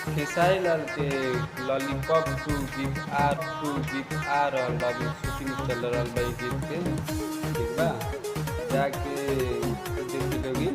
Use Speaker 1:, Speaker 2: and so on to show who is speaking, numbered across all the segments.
Speaker 1: खेसारी लाल के लॉलीपॉप 2 गीत आ रहल बा, अभी शूटिंग चल रहल बा इ गीत के। ठीक बा, जाके देखी लोगी।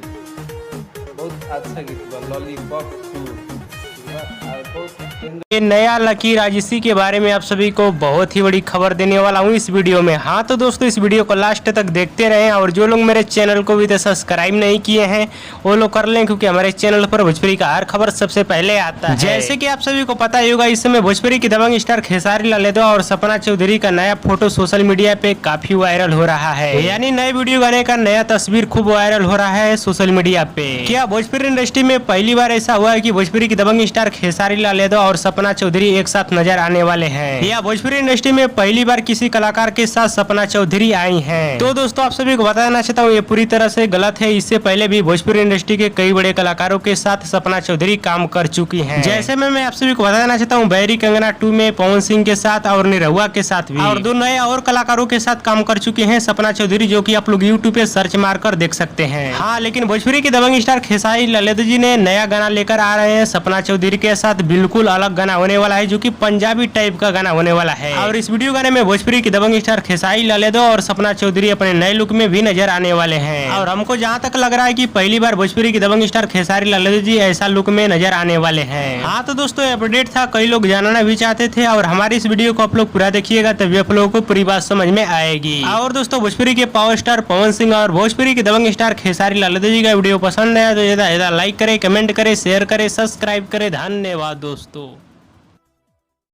Speaker 1: बहुत अच्छा गीत बा लॉलीपॉप 2। ठीक बा, और बहुत
Speaker 2: ये नया लकी राजसी के बारे में आप सभी को बहुत ही बड़ी खबर देने वाला हूँ इस वीडियो में। हाँ तो दोस्तों, इस वीडियो को लास्ट तक देखते रहें और जो लोग मेरे चैनल को भी तो सब्सक्राइब नहीं किए हैं वो लोग कर लें, क्योंकि हमारे चैनल पर भोजपुरी का हर खबर सबसे पहले आता है। जैसे कि आप सभी को पता ही होगा, इस समय भोजपुरी की दबंग स्टार खेसारी लाल यादव और सपना चौधरी का नया फोटो सोशल मीडिया पे काफी वायरल हो रहा है। यानी नए वीडियो गाने का नया तस्वीर खूब वायरल हो रहा है सोशल मीडिया पे। क्या भोजपुरी इंडस्ट्री में पहली बार ऐसा हुआ है कि भोजपुरी की दबंग स्टार खेसारी लाल यादव और सपना चौधरी एक साथ नजर आने वाले हैं? या भोजपुरी इंडस्ट्री में पहली बार किसी कलाकार के साथ सपना चौधरी आई हैं? तो दोस्तों, आप सभी को बताना चाहता हूँ ये पूरी तरह से गलत है। इससे पहले भी भोजपुरी इंडस्ट्री के कई बड़े कलाकारों के साथ सपना चौधरी काम कर चुकी हैं। जैसे मैं आप सभी को बताना चाहता हूँ बैरी कंगना 2 में पवन सिंह के साथ और निरहुआ के साथ भी, और 2 नए और कलाकारों के साथ काम कर चुकी है सपना चौधरी, जो की आप लोग यूट्यूब पे सर्च मारकर देख सकते हैं। हाँ, लेकिन भोजपुरी की दबंग स्टार खेसारी लाल यादव जी ने नया गाना लेकर आ रहे हैं सपना चौधरी के साथ। बिल्कुल अलग गाना होने वाला है, जो कि पंजाबी टाइप का गाना होने वाला है। और इस वीडियो गाने में भोजपुरी की दबंग स्टार खेसारी लाल यादव और सपना चौधरी अपने नए लुक में भी नजर आने वाले हैं। और हमको जहाँ तक लग रहा है कि पहली बार भोजपुरी की दबंग स्टार खेसारी लाल यादव जी ऐसा लुक में नजर आने वाले हैं। हाँ तो दोस्तों, अपडेट था, कई लोग जानना भी चाहते थे और हमारी इस वीडियो को आप लोग पूरा देखिएगा तभी आप लोगों को पूरी बात समझ में आएगी। और दोस्तों, भोजपुरी के पावर स्टार पवन सिंह और भोजपुरी की दबंग स्टार खेसारी लाल यादव जी का वीडियो पसंद आया तो ज्यादा लाइक करे, कमेंट करे, शेयर करे, सब्सक्राइब करे। धन्यवाद दोस्तों।